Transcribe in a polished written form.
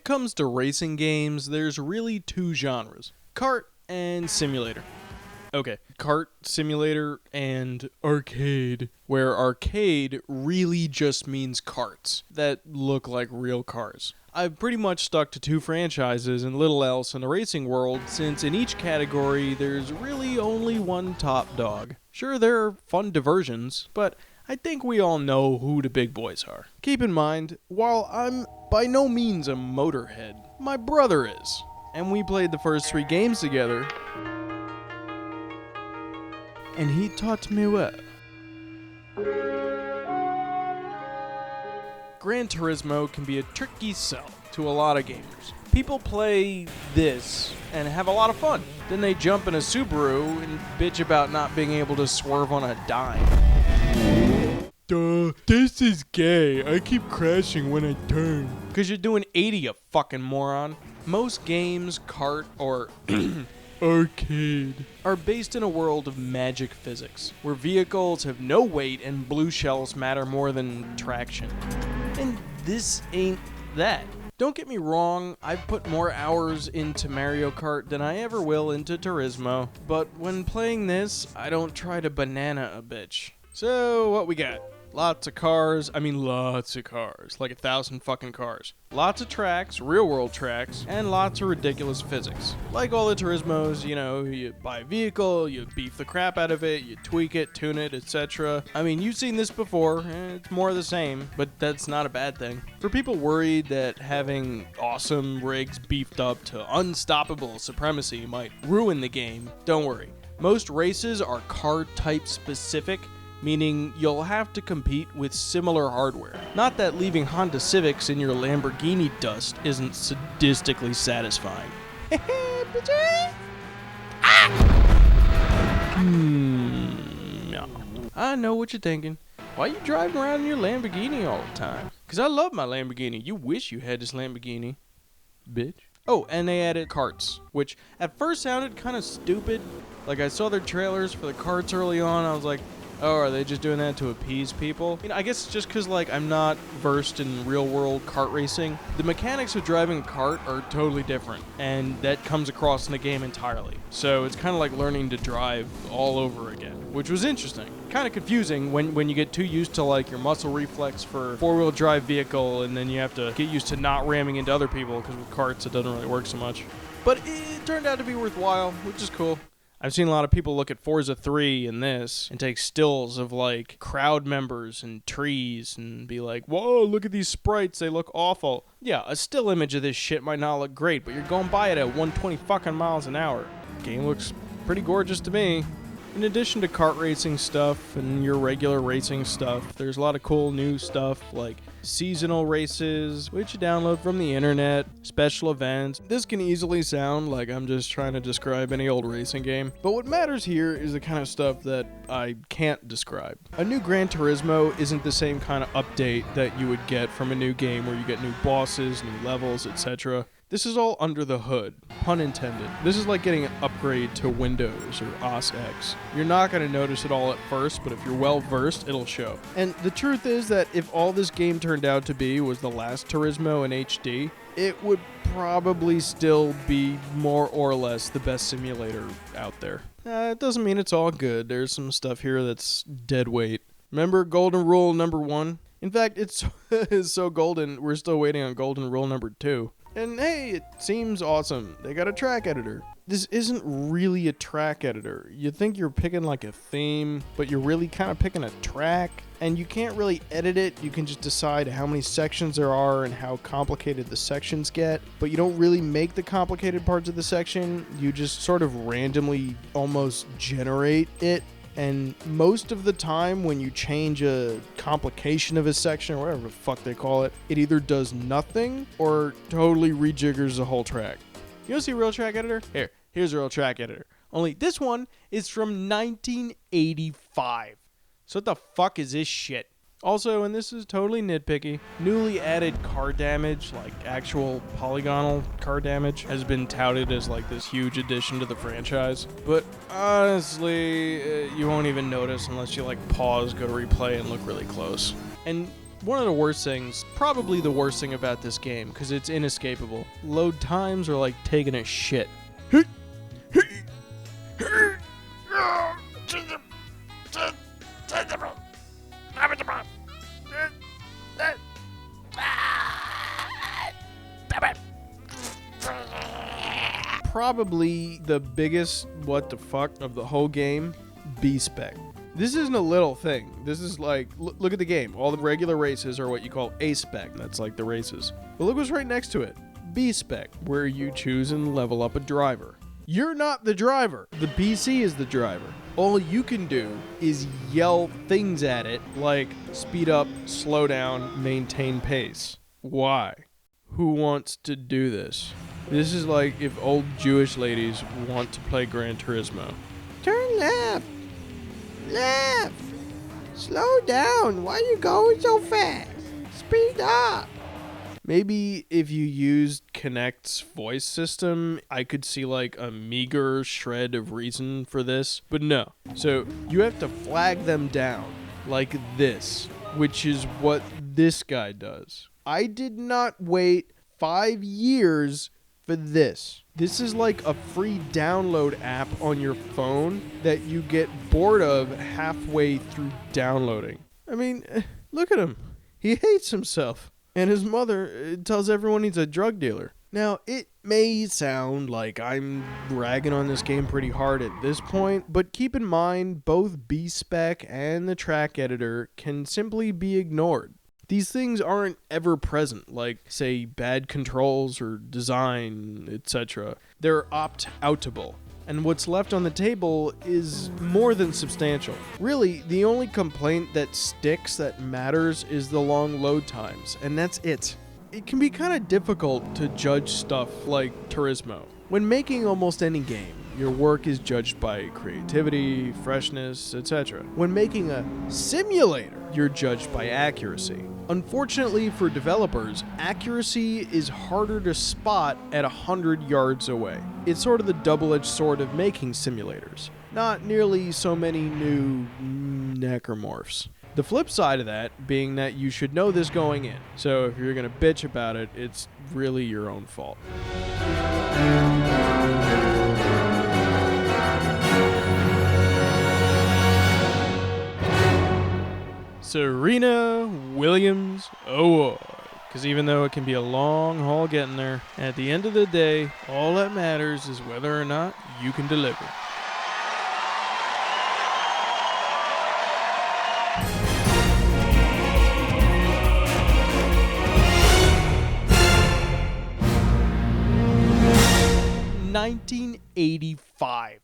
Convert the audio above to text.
it comes to racing games, there's really two genres: kart and simulator. Okay, kart, simulator, and arcade, where arcade really just means karts that look like real cars. I've pretty much stuck to two franchises and little else in the racing world, since in each category there's really only one top dog. Sure, there are fun diversions, but I think we all know who the big boys are. Keep in mind, while I'm by no means a motorhead, my brother is, and we played the first 3 games together, and he taught me well. Gran Turismo can be a tricky sell to a lot of gamers. People play this and have a lot of fun. Then they jump in a Subaru and bitch about not being able to swerve on a dime. Duh, this is gay. I keep crashing when I turn. Cause you're doing 80, you fucking moron. Most games, kart, or arcade, are based in a world of magic physics, where vehicles have no weight and blue shells matter more than traction. And this ain't that. Don't get me wrong, I've put more hours into Mario Kart than I ever will into Turismo, but when playing this, I don't try to banana a bitch. So, what we got? Lots of cars, like 1,000 fucking cars. Lots of tracks, real world tracks, and lots of ridiculous physics. Like all the Turismos, you buy a vehicle, you beef the crap out of it, you tweak it, tune it, etc. I mean, you've seen this before, it's more of the same, but that's not a bad thing. For people worried that having awesome rigs beefed up to unstoppable supremacy might ruin the game, don't worry. Most races are car type specific, meaning you'll have to compete with similar hardware. Not that leaving Honda Civics in your Lamborghini dust isn't sadistically satisfying. No. I know what you're thinking. Why you driving around in your Lamborghini all the time? Cause I love my Lamborghini. You wish you had this Lamborghini, bitch. Oh, and they added karts, which at first sounded kind of stupid. Like, I saw their trailers for the karts early on, I was like, oh, are they just doing that to appease people? I guess it's just because, I'm not versed in real-world kart racing. The mechanics of driving a kart are totally different, and that comes across in the game entirely. So it's kind of like learning to drive all over again, which was interesting. Kind of confusing when you get too used to, your muscle reflex for a four-wheel drive vehicle, and then you have to get used to not ramming into other people, because with karts it doesn't really work so much. But it turned out to be worthwhile, which is cool. I've seen a lot of people look at Forza 3 and this and take stills of crowd members and trees and be like, whoa, look at these sprites, they look awful. Yeah, a still image of this shit might not look great, but you're going by it at 120 fucking miles an hour. The game looks pretty gorgeous to me. In addition to kart racing stuff and your regular racing stuff, there's a lot of cool new stuff like seasonal races, which you download from the internet, special events. This can easily sound like I'm just trying to describe any old racing game, but what matters here is the kind of stuff that I can't describe. A new Gran Turismo isn't the same kind of update that you would get from a new game where you get new bosses, new levels, etc. This is all under the hood, pun intended. This is like getting an upgrade to Windows or OS X. You're not going to notice it all at first, but if you're well versed, it'll show. And the truth is that if all this game turned out to be was the last Turismo in HD, it would probably still be more or less the best simulator out there. It doesn't mean it's all good. There's some stuff here that's dead weight. Remember golden rule number 1? In fact, it's so golden, we're still waiting on golden rule number 2. And hey, it seems awesome. They got a track editor. This isn't really a track editor. You think you're picking a theme, but you're really kind of picking a track. And you can't really edit it. You can just decide how many sections there are and how complicated the sections get. But you don't really make the complicated parts of the section. You just sort of randomly almost generate it. And most of the time when you change a complication of a section or whatever the fuck they call it, it either does nothing or totally rejiggers the whole track. You want to see a real track editor? Here's a real track editor. Only this one is from 1985. So what the fuck is this shit? Also, and this is totally nitpicky, newly added car damage, actual polygonal car damage, has been touted as this huge addition to the franchise. But honestly, you won't even notice unless you pause, go to replay, and look really close. And One of the worst things, probably the worst thing about this game, because it's inescapable. Load times are like taking a shit. Probably the biggest what the fuck of the whole game, B-Spec. This isn't a little thing. This is like, look at the game. All the regular races are what you call A-Spec. That's like the races. But look what's right next to it. B-Spec, where you choose and level up a driver. You're not the driver. The PC is the driver. All you can do is yell things at it like speed up, slow down, maintain pace. Why? Who wants to do this? This is like if old Jewish ladies want to play Gran Turismo. Turn left. Left. Slow down. Why are you going so fast? Speed up. Maybe if you used Kinect's voice system, I could see like a meager shred of reason for this. But no. So you have to flag them down like this, which is what this guy does. I did not wait 5 years for this. This is like a free download app on your phone that you get bored of halfway through downloading. I mean, look at him. He hates himself. And his mother tells everyone he's a drug dealer. Now, it may sound like I'm ragging on this game pretty hard at this point, but keep in mind both B-Spec and the track editor can simply be ignored. These things aren't ever present, like, say, bad controls or design, etc. They're opt-outable, and what's left on the table is more than substantial. Really, the only complaint that sticks that matters is the long load times, and that's it. It can be kind of difficult to judge stuff like Turismo. When making almost any game, your work is judged by creativity, freshness, etc. When making a simulator, you're judged by accuracy. Unfortunately for developers, accuracy is harder to spot at 100 yards away. It's sort of the double-edged sword of making simulators. Not nearly so many new necromorphs. The flip side of that being that you should know this going in. So if you're gonna bitch about it, it's really your own fault. Serena Williams Award. Because even though it can be a long haul getting there, at the end of the day, all that matters is whether or not you can deliver. $1985.